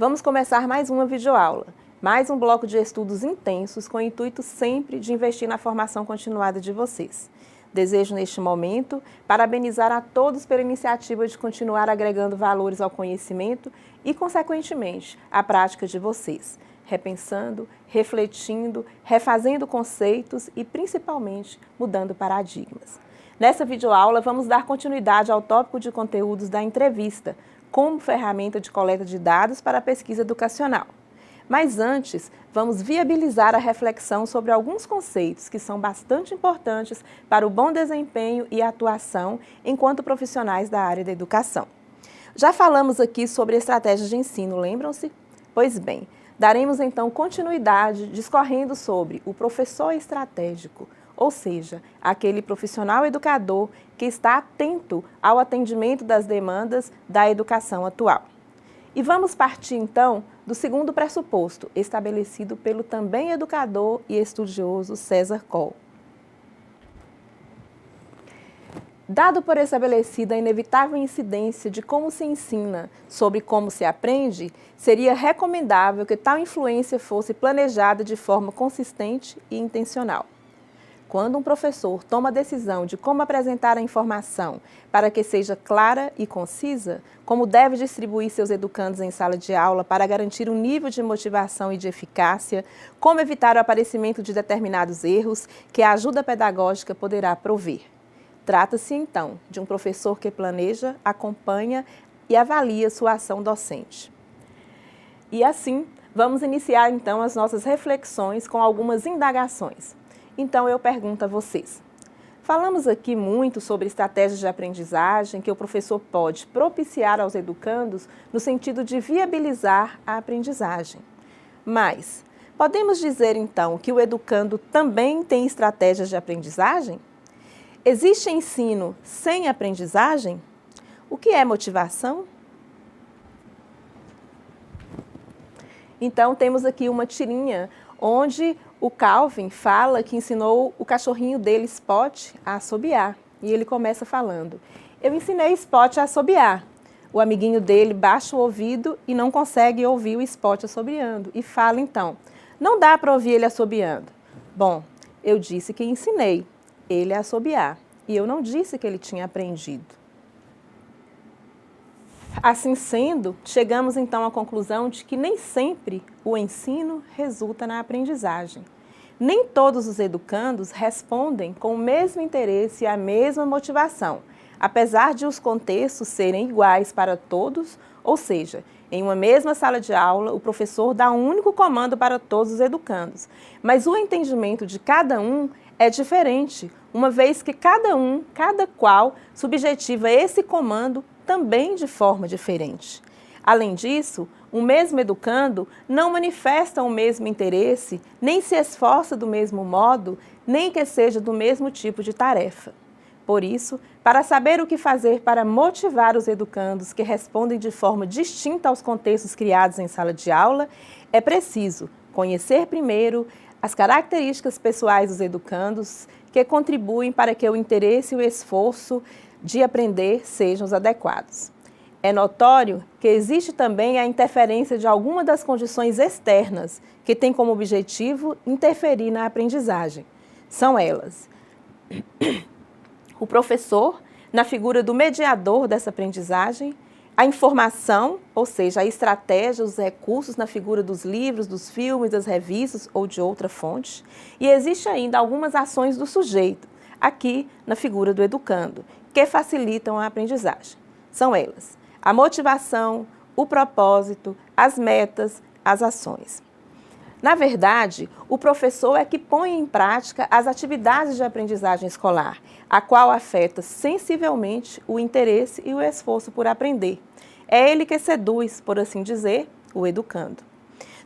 Vamos começar mais uma videoaula, mais um bloco de estudos intensos com o intuito sempre de investir na formação continuada de vocês. Desejo neste momento parabenizar a todos pela iniciativa de continuar agregando valores ao conhecimento e, consequentemente, à prática de vocês, repensando, refletindo, refazendo conceitos e, principalmente, mudando paradigmas. Nessa videoaula, vamos dar continuidade ao tópico de conteúdos da entrevista, como ferramenta de coleta de dados para a pesquisa educacional. Mas antes, vamos viabilizar a reflexão sobre alguns conceitos que são bastante importantes para o bom desempenho e atuação enquanto profissionais da área da educação. Já falamos aqui sobre estratégias de ensino, lembram-se? Pois bem, daremos então continuidade discorrendo sobre o professor estratégico, ou seja, aquele profissional educador que está atento ao atendimento das demandas da educação atual. E vamos partir então do segundo pressuposto, estabelecido pelo também educador e estudioso César Coll. Dado por estabelecida a inevitável incidência de como se ensina sobre como se aprende, seria recomendável que tal influência fosse planejada de forma consistente e intencional. Quando um professor toma a decisão de como apresentar a informação para que seja clara e concisa, como deve distribuir seus educandos em sala de aula para garantir um nível de motivação e de eficácia, como evitar o aparecimento de determinados erros que a ajuda pedagógica poderá prover. Trata-se, então, de um professor que planeja, acompanha e avalia sua ação docente. E assim, vamos iniciar então as nossas reflexões com algumas indagações. Então, eu pergunto a vocês, falamos aqui muito sobre estratégias de aprendizagem que o professor pode propiciar aos educandos no sentido de viabilizar a aprendizagem. Mas, podemos dizer então que o educando também tem estratégias de aprendizagem? Existe ensino sem aprendizagem? O que é motivação? Então, temos aqui uma tirinha onde o Calvin fala que ensinou o cachorrinho dele, Spot, a assobiar. E ele começa falando, eu ensinei Spot a assobiar. O amiguinho dele baixa o ouvido e não consegue ouvir o Spot assobiando. E fala então, não dá para ouvir ele assobiando. Bom, eu disse que ensinei ele a assobiar. E eu não disse que ele tinha aprendido. Assim sendo, chegamos então à conclusão de que nem sempre o ensino resulta na aprendizagem. Nem todos os educandos respondem com o mesmo interesse e a mesma motivação, apesar de os contextos serem iguais para todos, ou seja, em uma mesma sala de aula, o professor dá um único comando para todos os educandos, mas o entendimento de cada um é diferente, uma vez que cada qual, subjetiva esse comando também de forma diferente. Além disso, o mesmo educando não manifesta o mesmo interesse, nem se esforça do mesmo modo, nem que seja do mesmo tipo de tarefa. Por isso, para saber o que fazer para motivar os educandos que respondem de forma distinta aos contextos criados em sala de aula, é preciso conhecer primeiro as características pessoais dos educandos que contribuem para que o interesse e o esforço de aprender sejam os adequados. É notório que existe também a interferência de alguma das condições externas que tem como objetivo interferir na aprendizagem. São elas: o professor, na figura do mediador dessa aprendizagem, a informação, ou seja, a estratégia, os recursos na figura dos livros, dos filmes, das revistas ou de outra fonte, e existe ainda algumas ações do sujeito, aqui na figura do educando, que facilitam a aprendizagem. São elas: a motivação, o propósito, as metas, as ações. Na verdade, o professor é que põe em prática as atividades de aprendizagem escolar, a qual afeta sensivelmente o interesse e o esforço por aprender. É ele que seduz, por assim dizer, o educando.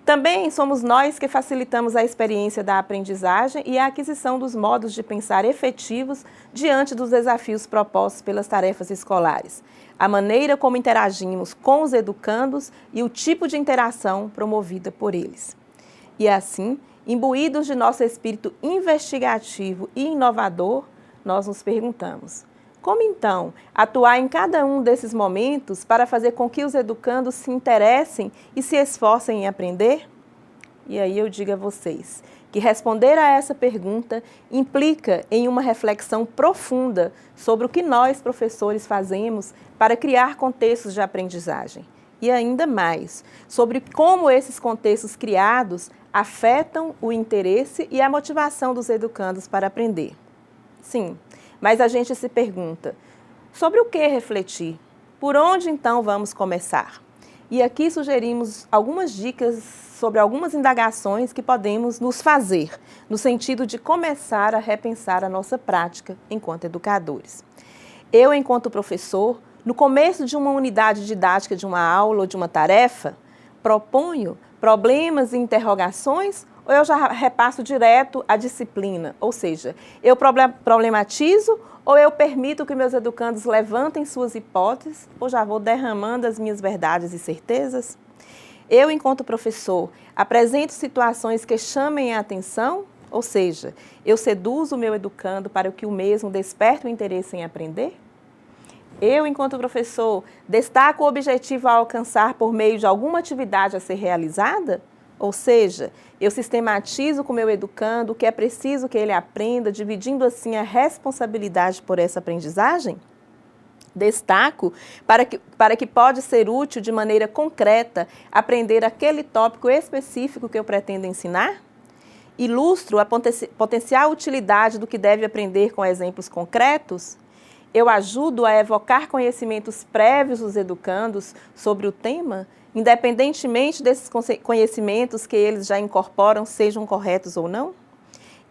Também somos nós que facilitamos a experiência da aprendizagem e a aquisição dos modos de pensar efetivos diante dos desafios propostos pelas tarefas escolares, a maneira como interagimos com os educandos e o tipo de interação promovida por eles. E assim, imbuídos de nosso espírito investigativo e inovador, nós nos perguntamos: Como então atuar em cada um desses momentos para fazer com que os educandos se interessem e se esforcem em aprender? E aí eu digo a vocês que responder a essa pergunta implica em uma reflexão profunda sobre o que nós, professores, fazemos para criar contextos de aprendizagem. E ainda mais, sobre como esses contextos criados afetam o interesse e a motivação dos educandos para aprender. Sim, mas a gente se pergunta, sobre o que refletir? Por onde então vamos começar? E aqui sugerimos algumas dicas sobre algumas indagações que podemos nos fazer, no sentido de começar a repensar a nossa prática enquanto educadores. Eu, enquanto professor, no começo de uma unidade didática de uma aula ou de uma tarefa, proponho problemas e interrogações ou eu já repasso direto a disciplina? Ou seja, eu problematizo ou eu permito que meus educandos levantem suas hipóteses ou já vou derramando as minhas verdades e certezas? Eu, enquanto professor, apresento situações que chamem a atenção, ou seja, eu seduzo o meu educando para que o mesmo desperte o interesse em aprender? Eu, enquanto professor, destaco o objetivo a alcançar por meio de alguma atividade a ser realizada? Ou seja, eu sistematizo com o meu educando o que é preciso que ele aprenda, dividindo assim a responsabilidade por essa aprendizagem? Destaco para que pode ser útil de maneira concreta aprender aquele tópico específico que eu pretendo ensinar? Ilustro a potencial utilidade do que deve aprender com exemplos concretos? Eu ajudo a evocar conhecimentos prévios dos educandos sobre o tema, independentemente desses conhecimentos que eles já incorporam, sejam corretos ou não?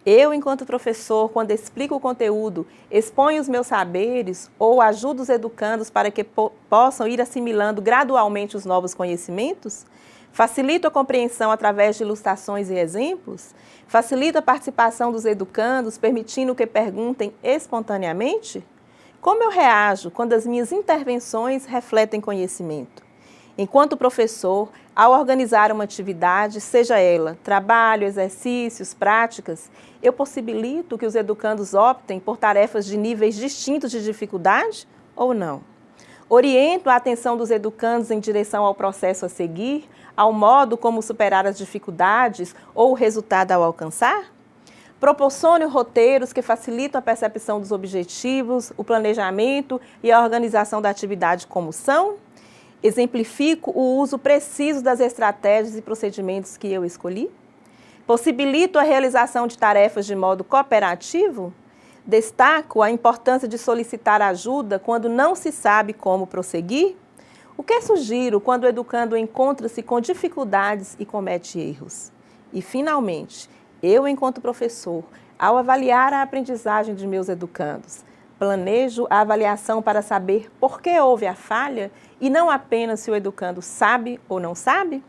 Eu, enquanto professor, quando explico o conteúdo, exponho os meus saberes ou ajudo os educandos para que possam ir assimilando gradualmente os novos conhecimentos? Facilito a compreensão através de ilustrações e exemplos? Facilito a participação dos educandos, permitindo que perguntem espontaneamente? Como eu reajo quando as minhas intervenções refletem conhecimento? Enquanto professor, ao organizar uma atividade, seja ela trabalho, exercícios, práticas, eu possibilito que os educandos optem por tarefas de níveis distintos de dificuldade ou não? Oriento a atenção dos educandos em direção ao processo a seguir, ao modo como superar as dificuldades ou o resultado ao alcançar? Proporciono roteiros que facilitam a percepção dos objetivos, o planejamento e a organização da atividade como são? Exemplifico o uso preciso das estratégias e procedimentos que eu escolhi? Possibilito a realização de tarefas de modo cooperativo? Destaco a importância de solicitar ajuda quando não se sabe como prosseguir? O que sugiro quando o educando encontra-se com dificuldades e comete erros? E, finalmente, eu, enquanto professor, ao avaliar a aprendizagem de meus educandos, planejo a avaliação para saber por que houve a falha e não apenas se o educando sabe ou não sabe?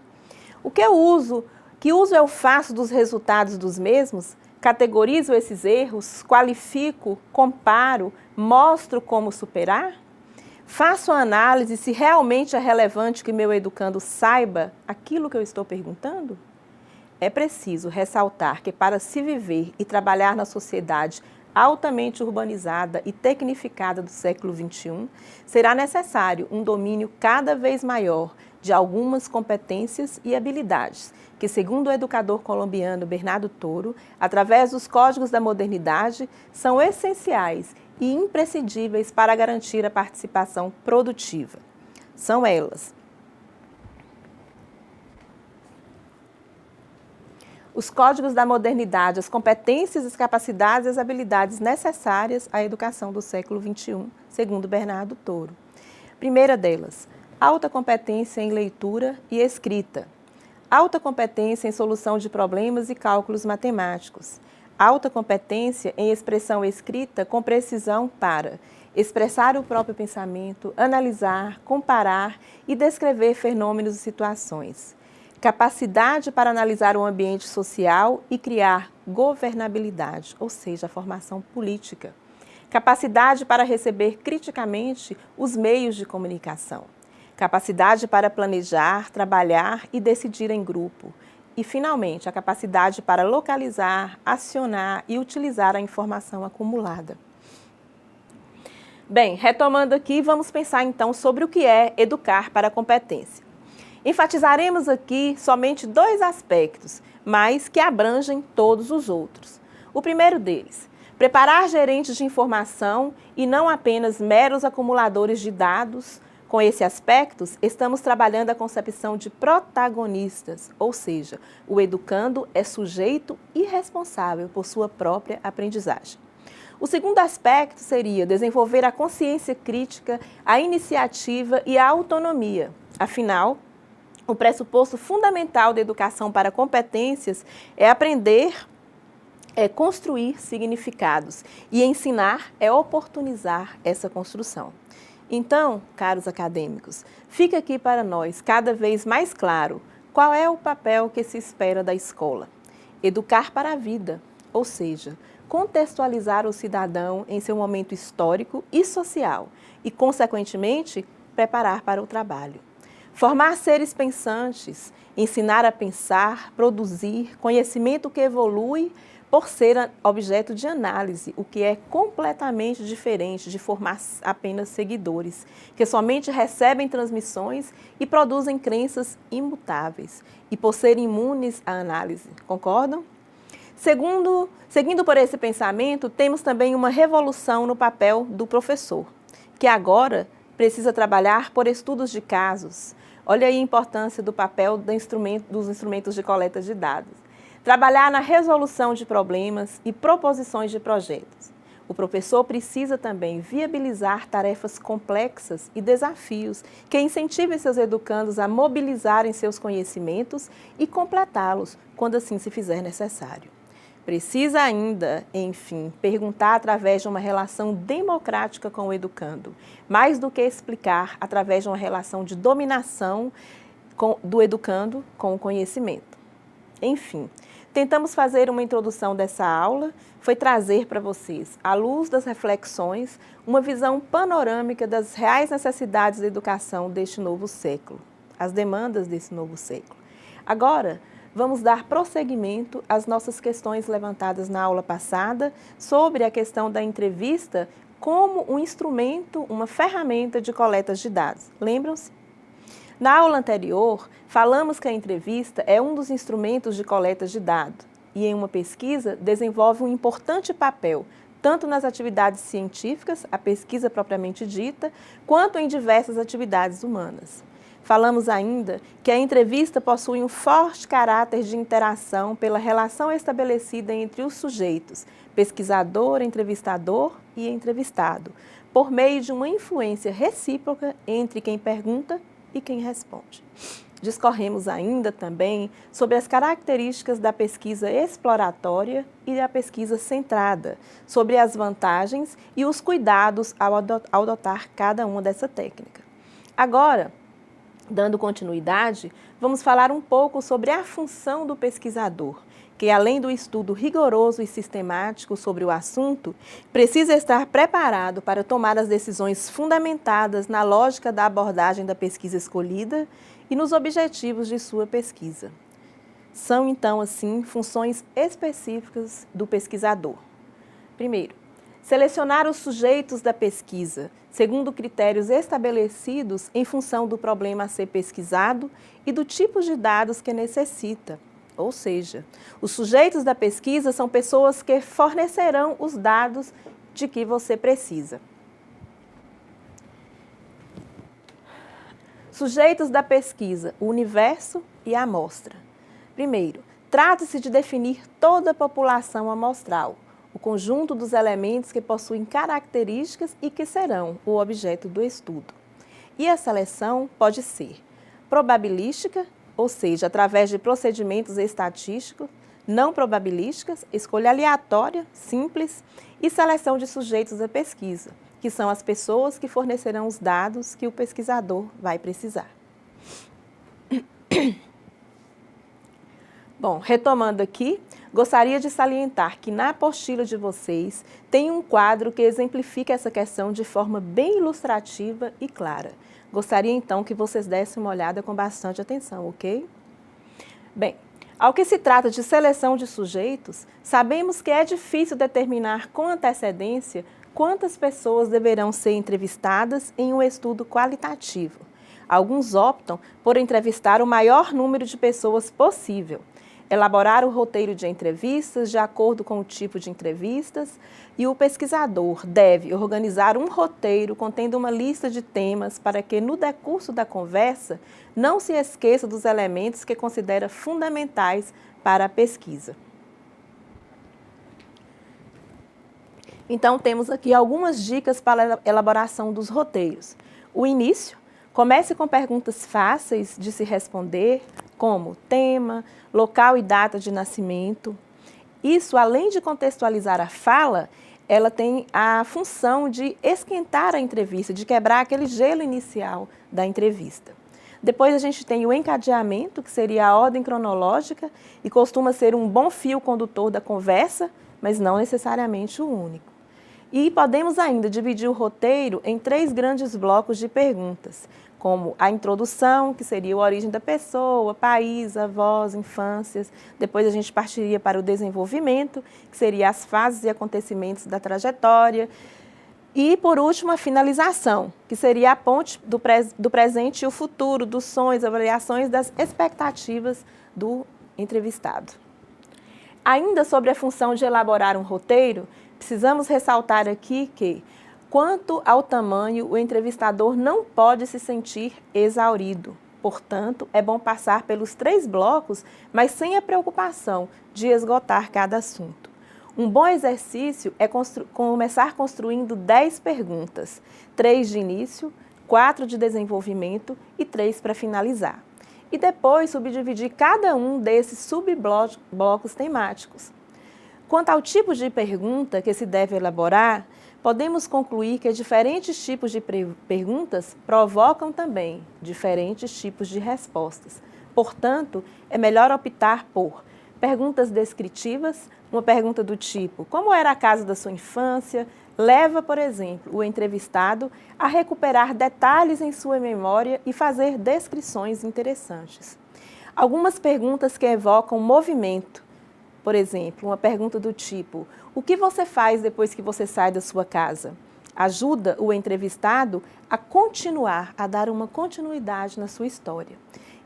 Que uso eu faço dos resultados dos mesmos? Categorizo esses erros, qualifico, comparo, mostro como superar? Faço a análise se realmente é relevante que meu educando saiba aquilo que eu estou perguntando? É preciso ressaltar que para se viver e trabalhar na sociedade altamente urbanizada e tecnificada do século XXI, será necessário um domínio cada vez maior de algumas competências e habilidades, que, segundo o educador colombiano Bernardo Toro, através dos códigos da modernidade, são essenciais e imprescindíveis para garantir a participação produtiva. São elas: os códigos da modernidade, as competências, as capacidades e as habilidades necessárias à educação do século XXI, segundo Bernardo Toro. Primeira delas, alta competência em leitura e escrita. Alta competência em solução de problemas e cálculos matemáticos. Alta competência em expressão escrita com precisão para expressar o próprio pensamento, analisar, comparar e descrever fenômenos e situações. Capacidade para analisar o ambiente social e criar governabilidade, ou seja, a formação política. Capacidade para receber criticamente os meios de comunicação. Capacidade para planejar, trabalhar e decidir em grupo. E, finalmente, a capacidade para localizar, acionar e utilizar a informação acumulada. Bem, retomando aqui, vamos pensar então sobre o que é educar para a competência. Enfatizaremos aqui somente 2 aspectos, mas que abrangem todos os outros. O primeiro deles, preparar gerentes de informação e não apenas meros acumuladores de dados. Com esse aspecto, estamos trabalhando a concepção de protagonistas, ou seja, o educando é sujeito e responsável por sua própria aprendizagem. O segundo aspecto seria desenvolver a consciência crítica, a iniciativa e a autonomia. Afinal, o pressuposto fundamental da educação para competências é aprender, é construir significados e ensinar é oportunizar essa construção. Então, caros acadêmicos, fica aqui para nós cada vez mais claro qual é o papel que se espera da escola. Educar para a vida, ou seja, contextualizar o cidadão em seu momento histórico e social e, consequentemente, preparar para o trabalho. Formar seres pensantes, ensinar a pensar, produzir conhecimento que evolui por ser objeto de análise, o que é completamente diferente de formar apenas seguidores, que somente recebem transmissões e produzem crenças imutáveis, e por serem imunes à análise. Concordam? Seguindo por esse pensamento, temos também uma revolução no papel do professor, que agora precisa trabalhar por estudos de casos. Olha aí a importância do papel dos instrumentos de coleta de dados. Trabalhar na resolução de problemas e proposições de projetos. O professor precisa também viabilizar tarefas complexas e desafios que incentivem seus educandos a mobilizarem seus conhecimentos e completá-los quando assim se fizer necessário. Precisa ainda, enfim, perguntar através de uma relação democrática com o educando, mais do que explicar através de uma relação de dominação do educando com o conhecimento. Enfim, tentamos fazer uma introdução dessa aula, foi trazer para vocês, à luz das reflexões, uma visão panorâmica das reais necessidades da educação deste novo século, as demandas desse novo século. Agora, vamos dar prosseguimento às nossas questões levantadas na aula passada sobre a questão da entrevista como um instrumento, uma ferramenta de coleta de dados. Lembram-se? Na aula anterior, falamos que a entrevista é um dos instrumentos de coleta de dados e, em uma pesquisa, desenvolve um importante papel, tanto nas atividades científicas, a pesquisa propriamente dita, quanto em diversas atividades humanas. Falamos ainda que a entrevista possui um forte caráter de interação pela relação estabelecida entre os sujeitos, pesquisador, entrevistador e entrevistado, por meio de uma influência recíproca entre quem pergunta e quem responde. Discorremos ainda também sobre as características da pesquisa exploratória e da pesquisa centrada, sobre as vantagens e os cuidados ao adotar cada uma dessa técnica. Agora, dando continuidade, vamos falar um pouco sobre a função do pesquisador, que além do estudo rigoroso e sistemático sobre o assunto, precisa estar preparado para tomar as decisões fundamentadas na lógica da abordagem da pesquisa escolhida e nos objetivos de sua pesquisa. São, então, assim, funções específicas do pesquisador. Primeiro, selecionar os sujeitos da pesquisa, segundo critérios estabelecidos em função do problema a ser pesquisado e do tipo de dados que necessita. Ou seja, os sujeitos da pesquisa são pessoas que fornecerão os dados de que você precisa. Sujeitos da pesquisa, o universo e a amostra. Primeiro, trata-se de definir toda a população amostral, o conjunto dos elementos que possuem características e que serão o objeto do estudo. E a seleção pode ser probabilística, ou seja, através de procedimentos estatísticos, não probabilísticas, escolha aleatória, simples, e seleção de sujeitos da pesquisa, que são as pessoas que fornecerão os dados que o pesquisador vai precisar. Bom, retomando aqui, gostaria de salientar que na apostila de vocês tem um quadro que exemplifica essa questão de forma bem ilustrativa e clara. Gostaria então que vocês dessem uma olhada com bastante atenção, ok? Bem, ao que se trata de seleção de sujeitos, sabemos que é difícil determinar com antecedência quantas pessoas deverão ser entrevistadas em um estudo qualitativo. Alguns optam por entrevistar o maior número de pessoas possível, elaborar o roteiro de entrevistas de acordo com o tipo de entrevistas, e o pesquisador deve organizar um roteiro contendo uma lista de temas para que, no decurso da conversa, não se esqueça dos elementos que considera fundamentais para a pesquisa. Então, temos aqui algumas dicas para a elaboração dos roteiros. O início: comece com perguntas fáceis de se responder, como tema, local e data de nascimento. Isso, além de contextualizar a fala, ela tem a função de esquentar a entrevista, de quebrar aquele gelo inicial da entrevista. Depois a gente tem o encadeamento, que seria a ordem cronológica e costuma ser um bom fio condutor da conversa, mas não necessariamente o único. E podemos ainda dividir o roteiro em 3 grandes blocos de perguntas, como a introdução, que seria a origem da pessoa, país, avós, infâncias. Depois a gente partiria para o desenvolvimento, que seria as fases e acontecimentos da trajetória. E, por último, a finalização, que seria a ponte do presente e o futuro, dos sonhos, avaliações das expectativas do entrevistado. Ainda sobre a função de elaborar um roteiro, precisamos ressaltar aqui que, quanto ao tamanho, o entrevistador não pode se sentir exaurido. Portanto, é bom passar pelos 3 blocos, mas sem a preocupação de esgotar cada assunto. Um bom exercício é começar construindo 10 perguntas, 3 de início, 4 de desenvolvimento e 3 para finalizar. E depois subdividir cada um desses subblocos temáticos. Quanto ao tipo de pergunta que se deve elaborar, podemos concluir que diferentes tipos de perguntas provocam também diferentes tipos de respostas. Portanto, é melhor optar por perguntas descritivas, uma pergunta do tipo: como era a casa da sua infância? Leva, por exemplo, o entrevistado a recuperar detalhes em sua memória e fazer descrições interessantes. Algumas perguntas que evocam movimento. Por exemplo, uma pergunta do tipo: o que você faz depois que você sai da sua casa? Ajuda o entrevistado a continuar, a dar uma continuidade na sua história.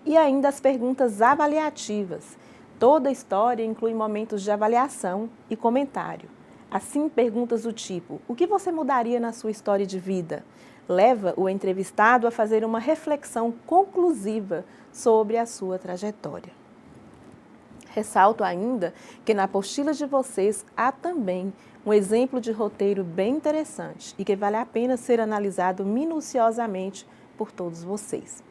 E ainda as perguntas avaliativas. Toda história inclui momentos de avaliação e comentário. Assim, perguntas do tipo: o que você mudaria na sua história de vida? Leva o entrevistado a fazer uma reflexão conclusiva sobre a sua trajetória. Ressalto ainda que na apostila de vocês há também um exemplo de roteiro bem interessante e que vale a pena ser analisado minuciosamente por todos vocês.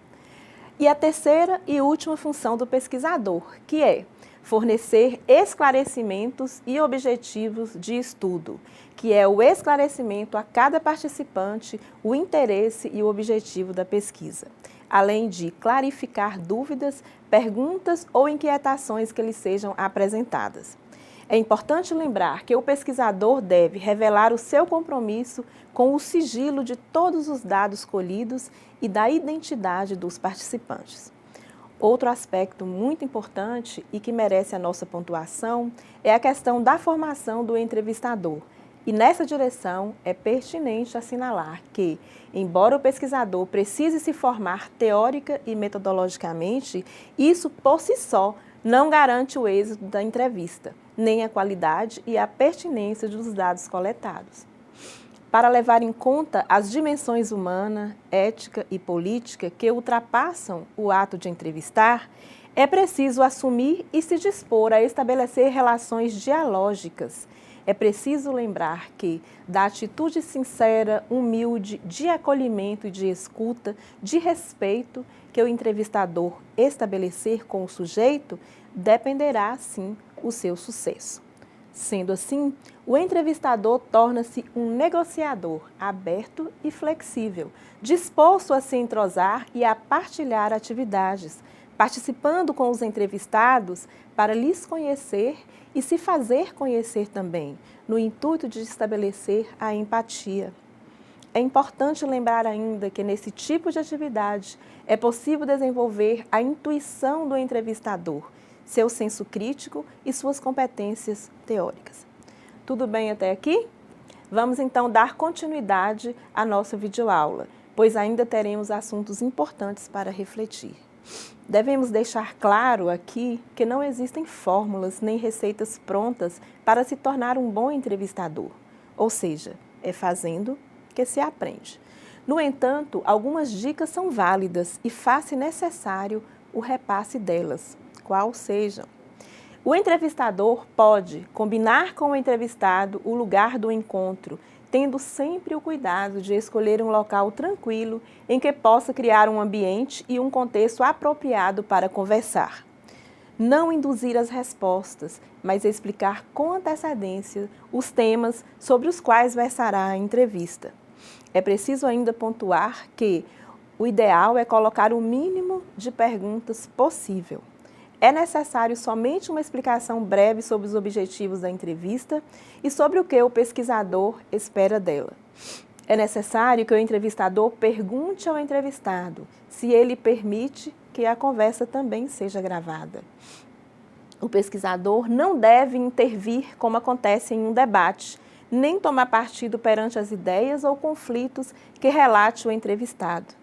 E a terceira e última função do pesquisador, que é fornecer esclarecimentos e objetivos de estudo, que é o esclarecimento a cada participante, o interesse e o objetivo da pesquisa, além de clarificar dúvidas, perguntas ou inquietações que lhes sejam apresentadas. É importante lembrar que o pesquisador deve revelar o seu compromisso com o sigilo de todos os dados colhidos e da identidade dos participantes. Outro aspecto muito importante e que merece a nossa pontuação é a questão da formação do entrevistador. E nessa direção é pertinente assinalar que, embora o pesquisador precise se formar teórica e metodologicamente, isso por si só não garante o êxito da entrevista, nem a qualidade e a pertinência dos dados coletados. Para levar em conta as dimensões humana, ética e política que ultrapassam o ato de entrevistar, é preciso assumir e se dispor a estabelecer relações dialógicas. É preciso lembrar que, da atitude sincera, humilde, de acolhimento e de escuta, de respeito que o entrevistador estabelecer com o sujeito, dependerá, sim, o seu sucesso. Sendo assim, o entrevistador torna-se um negociador aberto e flexível, disposto a se entrosar e a partilhar atividades, participando com os entrevistados para lhes conhecer e se fazer conhecer também, no intuito de estabelecer a empatia. É importante lembrar ainda que nesse tipo de atividade é possível desenvolver a intuição do entrevistador, seu senso crítico e suas competências teóricas. Tudo bem até aqui? Vamos então dar continuidade à nossa videoaula, pois ainda teremos assuntos importantes para refletir. Devemos deixar claro aqui que não existem fórmulas nem receitas prontas para se tornar um bom entrevistador, ou seja, é fazendo que se aprende. No entanto, algumas dicas são válidas e faz-se necessário o repasse delas, qual sejam. O entrevistador pode combinar com o entrevistado o lugar do encontro, tendo sempre o cuidado de escolher um local tranquilo em que possa criar um ambiente e um contexto apropriado para conversar. Não induzir as respostas, mas explicar com antecedência os temas sobre os quais versará a entrevista. É preciso ainda pontuar que o ideal é colocar o mínimo de perguntas possível. É necessário somente uma explicação breve sobre os objetivos da entrevista e sobre o que o pesquisador espera dela. É necessário que o entrevistador pergunte ao entrevistado se ele permite que a conversa também seja gravada. O pesquisador não deve intervir como acontece em um debate, nem tomar partido perante as ideias ou conflitos que relate o entrevistado.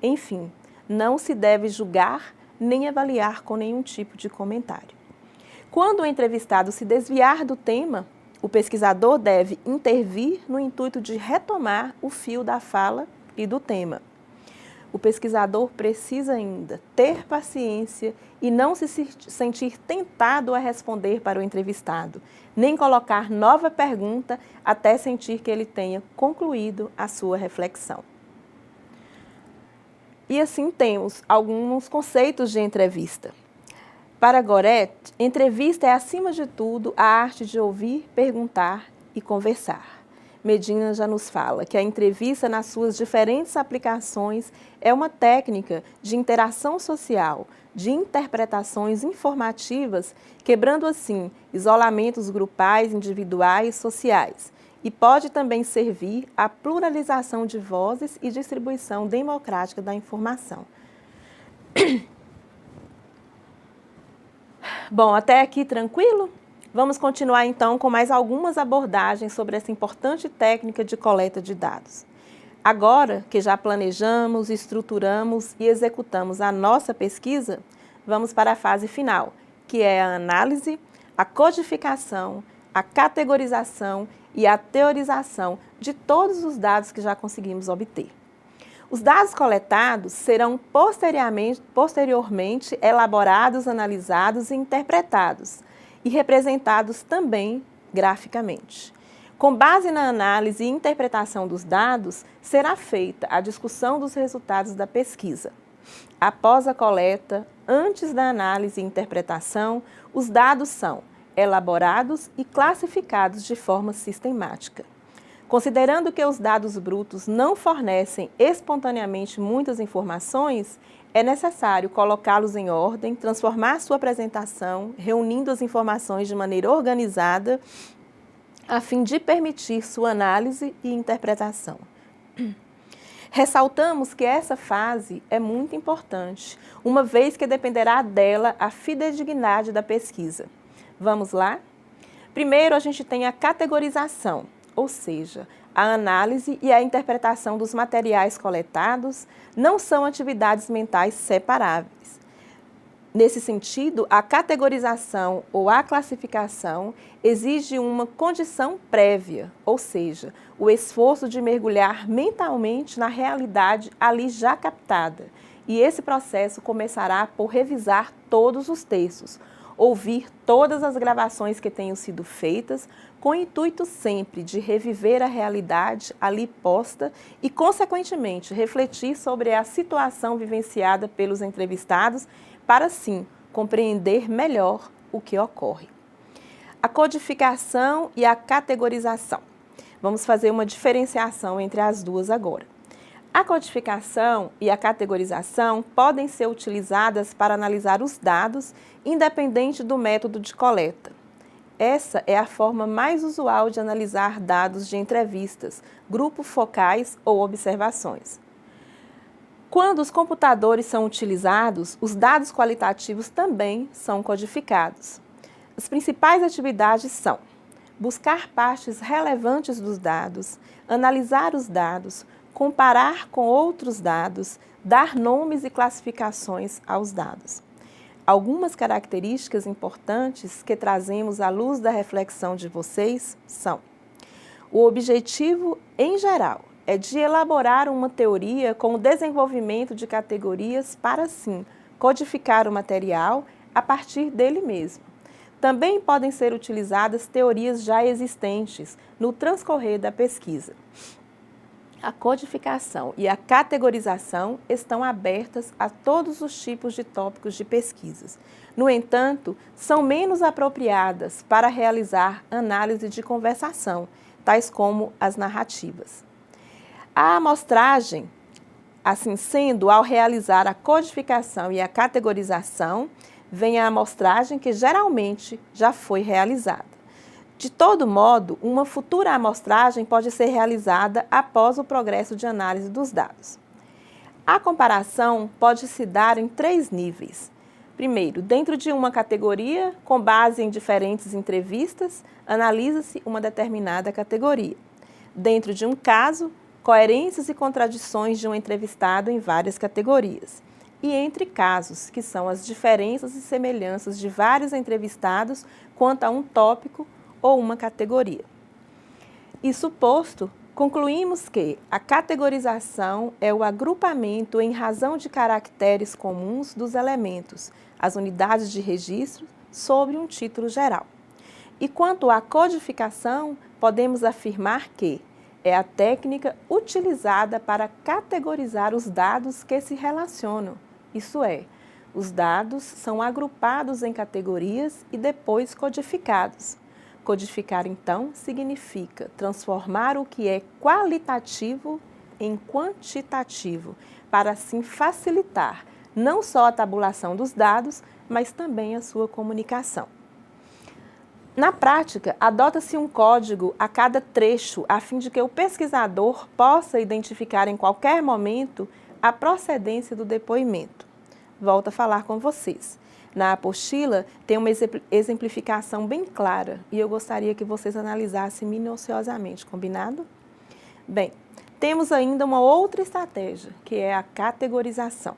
Enfim, não se deve julgar nem avaliar com nenhum tipo de comentário. Quando o entrevistado se desviar do tema, o pesquisador deve intervir no intuito de retomar o fio da fala e do tema. O pesquisador precisa ainda ter paciência e não se sentir tentado a responder para o entrevistado, nem colocar nova pergunta até sentir que ele tenha concluído a sua reflexão. E assim temos alguns conceitos de entrevista. Para Gorethe, entrevista é, acima de tudo, a arte de ouvir, perguntar e conversar. Medina já nos fala que a entrevista, nas suas diferentes aplicações, é uma técnica de interação social, de interpretações informativas, quebrando assim isolamentos grupais, individuais e sociais. E pode também servir à pluralização de vozes e distribuição democrática da informação. Bom, até aqui tranquilo? Vamos continuar então com mais algumas abordagens sobre essa importante técnica de coleta de dados. Agora que já planejamos, estruturamos e executamos a nossa pesquisa, vamos para a fase final, que é a análise, a codificação, a categorização e a teorização de todos os dados que já conseguimos obter. Os dados coletados serão posteriormente elaborados, analisados e interpretados, e representados também graficamente. Com base na análise e interpretação dos dados, será feita a discussão dos resultados da pesquisa. Após a coleta, antes da análise e interpretação, os dados são elaborados e classificados de forma sistemática. Considerando que os dados brutos não fornecem espontaneamente muitas informações, é necessário colocá-los em ordem, transformar sua apresentação, reunindo as informações de maneira organizada, a fim de permitir sua análise e interpretação. Ressaltamos que essa fase é muito importante, uma vez que dependerá dela a fidedignidade da pesquisa. Vamos lá? Primeiro, a gente tem a categorização, ou seja, a análise e a interpretação dos materiais coletados não são atividades mentais separáveis. Nesse sentido, a categorização ou a classificação exige uma condição prévia, ou seja, o esforço de mergulhar mentalmente na realidade ali já captada. E esse processo começará por revisar todos os textos, ouvir todas as gravações que tenham sido feitas, com o intuito sempre de reviver a realidade ali posta e, consequentemente, refletir sobre a situação vivenciada pelos entrevistados para, assim, compreender melhor o que ocorre. A codificação e a categorização. Vamos fazer uma diferenciação entre as duas agora. A codificação e a categorização podem ser utilizadas para analisar os dados, independente do método de coleta. Essa é a forma mais usual de analisar dados de entrevistas, grupos focais ou observações. Quando os computadores são utilizados, os dados qualitativos também são codificados. As principais atividades são buscar partes relevantes dos dados, analisar os dados, comparar com outros dados, dar nomes e classificações aos dados. Algumas características importantes que trazemos à luz da reflexão de vocês são: o objetivo, em geral, é de elaborar uma teoria com o desenvolvimento de categorias para, assim, codificar o material a partir dele mesmo. Também podem ser utilizadas teorias já existentes no transcorrer da pesquisa. A codificação e a categorização estão abertas a todos os tipos de tópicos de pesquisas. No entanto, são menos apropriadas para realizar análise de conversação, tais como as narrativas. A amostragem, assim sendo, ao realizar a codificação e a categorização, vem a amostragem que geralmente já foi realizada. De todo modo, uma futura amostragem pode ser realizada após o progresso de análise dos dados. A comparação pode se dar em 3 níveis. Primeiro, dentro de uma categoria, com base em diferentes entrevistas, analisa-se uma determinada categoria. Dentro de um caso, coerências e contradições de um entrevistado em várias categorias. E entre casos, que são as diferenças e semelhanças de vários entrevistados quanto a um tópico ou uma categoria. Isso posto, concluímos que a categorização é o agrupamento em razão de caracteres comuns dos elementos, as unidades de registro, sobre um título geral. E quanto à codificação, podemos afirmar que é a técnica utilizada para categorizar os dados que se relacionam, isso é, os dados são agrupados em categorias e depois codificados. Codificar, então, significa transformar o que é qualitativo em quantitativo, para assim facilitar não só a tabulação dos dados, mas também a sua comunicação. Na prática, adota-se um código a cada trecho, a fim de que o pesquisador possa identificar em qualquer momento a procedência do depoimento. Volto a falar com vocês. Na apostila tem uma exemplificação bem clara e eu gostaria que vocês analisassem minuciosamente, combinado? Bem, temos ainda uma outra estratégia, que é a categorização.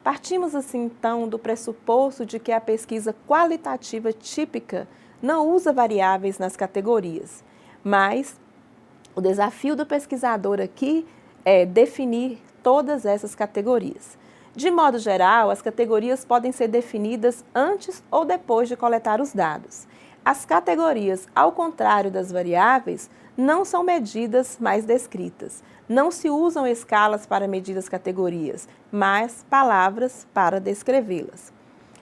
Partimos assim então do pressuposto de que a pesquisa qualitativa típica não usa variáveis nas categorias, mas o desafio do pesquisador aqui é definir todas essas categorias. De modo geral, as categorias podem ser definidas antes ou depois de coletar os dados. As categorias, ao contrário das variáveis, não são medidas, mas descritas. Não se usam escalas para medir as categorias, mas palavras para descrevê-las.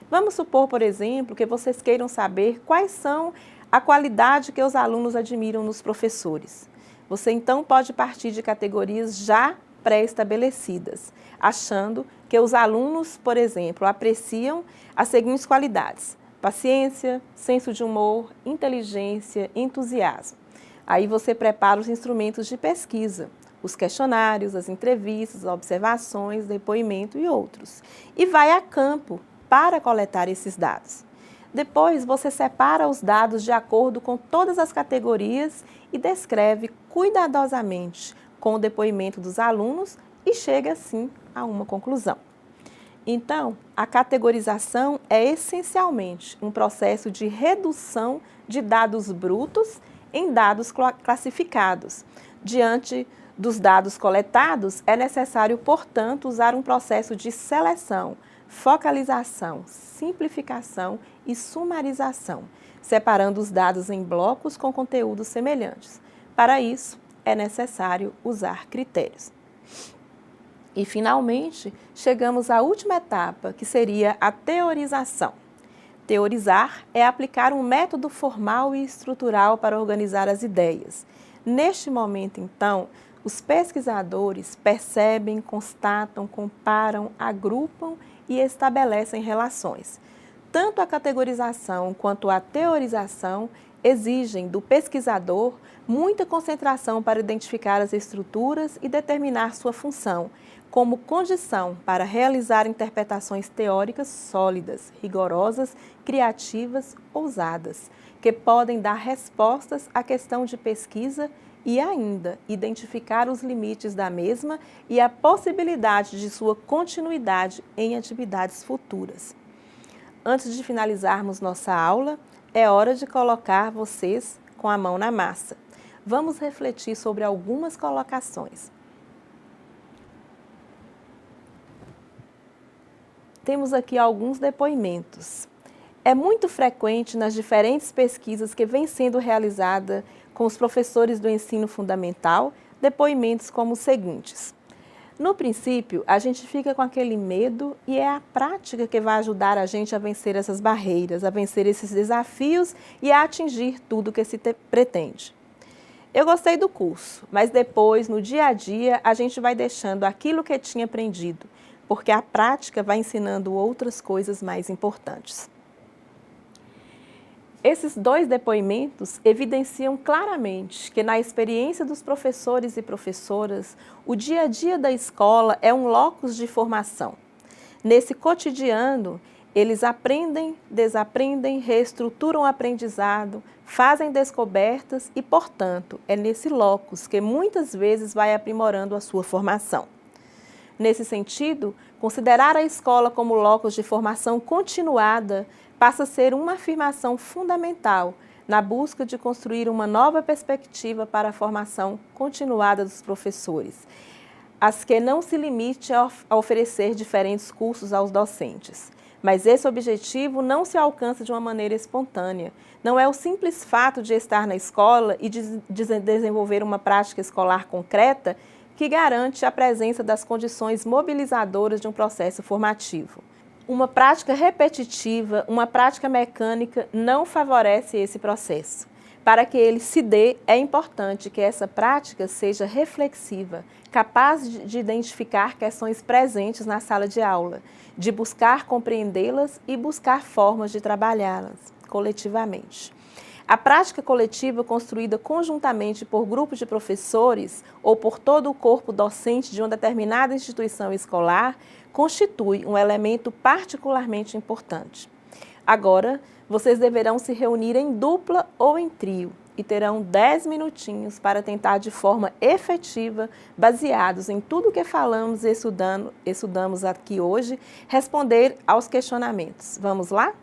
Vamos supor, por exemplo, que vocês queiram saber quais são a qualidade que os alunos admiram nos professores. Você então pode partir de categorias já pré-estabelecidas, achando que os alunos, por exemplo, apreciam as seguintes qualidades: paciência, senso de humor, inteligência, entusiasmo. Aí você prepara os instrumentos de pesquisa, os questionários, as entrevistas, as observações, depoimento e outros. E vai a campo para coletar esses dados. Depois, você separa os dados de acordo com todas as categorias e descreve cuidadosamente com o depoimento dos alunos e chega, assim, a uma conclusão. Então, a categorização é essencialmente um processo de redução de dados brutos em dados classificados. Diante dos dados coletados, é necessário, portanto, usar um processo de seleção, focalização, simplificação e sumarização, separando os dados em blocos com conteúdos semelhantes. Para isso, é necessário usar critérios. E, finalmente, chegamos à última etapa, que seria a teorização. Teorizar é aplicar um método formal e estrutural para organizar as ideias. Neste momento, então, os pesquisadores percebem, constatam, comparam, agrupam e estabelecem relações. Tanto a categorização quanto a teorização exigem do pesquisador muita concentração para identificar as estruturas e determinar sua função, como condição para realizar interpretações teóricas sólidas, rigorosas, criativas, ousadas, que podem dar respostas à questão de pesquisa e ainda identificar os limites da mesma e a possibilidade de sua continuidade em atividades futuras. Antes de finalizarmos nossa aula, é hora de colocar vocês com a mão na massa. Vamos refletir sobre algumas colocações. Temos aqui alguns depoimentos. É muito frequente nas diferentes pesquisas que vêm sendo realizadas com os professores do ensino fundamental, depoimentos como os seguintes. No princípio, a gente fica com aquele medo e é a prática que vai ajudar a gente a vencer essas barreiras, a vencer esses desafios e a atingir tudo que se pretende. Eu gostei do curso, mas depois, no dia a dia, a gente vai deixando aquilo que tinha aprendido, porque a prática vai ensinando outras coisas mais importantes. Esses dois depoimentos evidenciam claramente que na experiência dos professores e professoras, o dia a dia da escola é um locus de formação. Nesse cotidiano, eles aprendem, desaprendem, reestruturam o aprendizado, fazem descobertas e, portanto, é nesse locus que muitas vezes vai aprimorando a sua formação. Nesse sentido, considerar a escola como locus de formação continuada passa a ser uma afirmação fundamental na busca de construir uma nova perspectiva para a formação continuada dos professores, as que não se limite a oferecer diferentes cursos aos docentes. Mas esse objetivo não se alcança de uma maneira espontânea. Não é o simples fato de estar na escola e de desenvolver uma prática escolar concreta que garante a presença das condições mobilizadoras de um processo formativo. Uma prática repetitiva, uma prática mecânica não favorece esse processo. Para que ele se dê, é importante que essa prática seja reflexiva, capaz de identificar questões presentes na sala de aula, de buscar compreendê-las e buscar formas de trabalhá-las coletivamente. A prática coletiva construída conjuntamente por grupos de professores ou por todo o corpo docente de uma determinada instituição escolar constitui um elemento particularmente importante. Agora, vocês deverão se reunir em dupla ou em trio e terão 10 minutinhos para tentar de forma efetiva, baseados em tudo que falamos e estudamos aqui hoje, responder aos questionamentos. Vamos lá?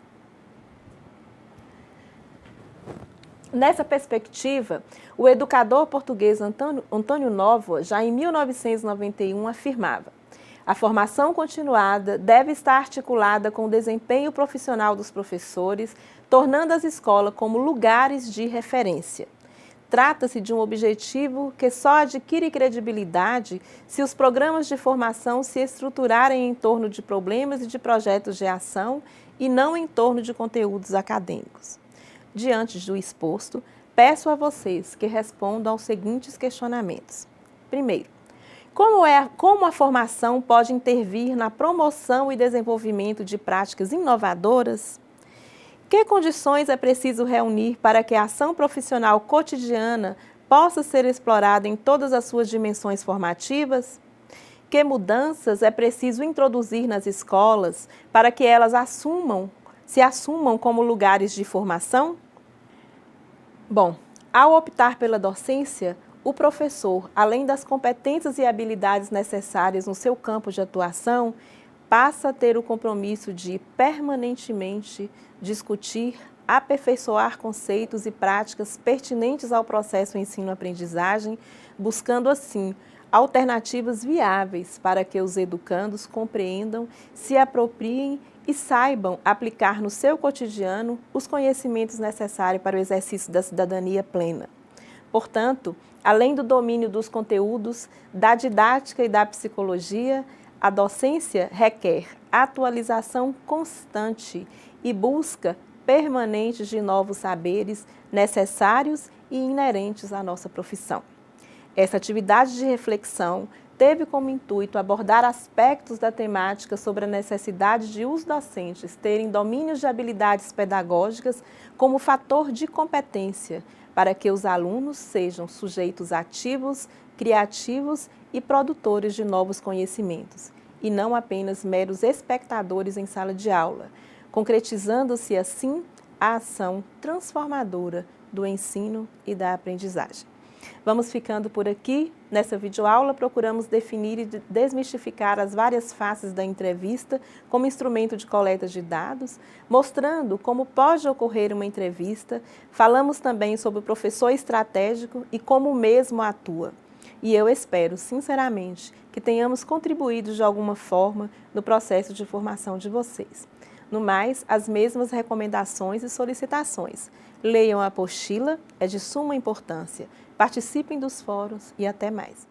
Nessa perspectiva, o educador português Antônio Nóvoa, já em 1991, afirmava: a formação continuada deve estar articulada com o desempenho profissional dos professores, tornando as escolas como lugares de referência. Trata-se de um objetivo que só adquire credibilidade se os programas de formação se estruturarem em torno de problemas e de projetos de ação e não em torno de conteúdos acadêmicos. Diante do exposto, peço a vocês que respondam aos seguintes questionamentos. Primeiro, como a formação pode intervir na promoção e desenvolvimento de práticas inovadoras? Que condições é preciso reunir para que a ação profissional cotidiana possa ser explorada em todas as suas dimensões formativas? Que mudanças é preciso introduzir nas escolas para que elas se assumam como lugares de formação? Bom, ao optar pela docência, o professor, além das competências e habilidades necessárias no seu campo de atuação, passa a ter o compromisso de permanentemente discutir, aperfeiçoar conceitos e práticas pertinentes ao processo ensino-aprendizagem, buscando assim alternativas viáveis para que os educandos compreendam, se apropriem e saibam aplicar no seu cotidiano os conhecimentos necessários para o exercício da cidadania plena. Portanto, além do domínio dos conteúdos, da didática e da psicologia, a docência requer atualização constante e busca permanente de novos saberes necessários e inerentes à nossa profissão. Essa atividade de reflexão teve como intuito abordar aspectos da temática sobre a necessidade de os docentes terem domínios de habilidades pedagógicas como fator de competência para que os alunos sejam sujeitos ativos, criativos e produtores de novos conhecimentos, e não apenas meros espectadores em sala de aula, concretizando-se assim a ação transformadora do ensino e da aprendizagem. Vamos ficando por aqui. Nessa videoaula, procuramos definir e desmistificar as várias faces da entrevista como instrumento de coleta de dados, mostrando como pode ocorrer uma entrevista. Falamos também sobre o professor estratégico e como o mesmo atua. E eu espero, sinceramente, que tenhamos contribuído de alguma forma no processo de formação de vocês. No mais, as mesmas recomendações e solicitações. Leiam a apostila, é de suma importância. Participem dos fóruns e até mais.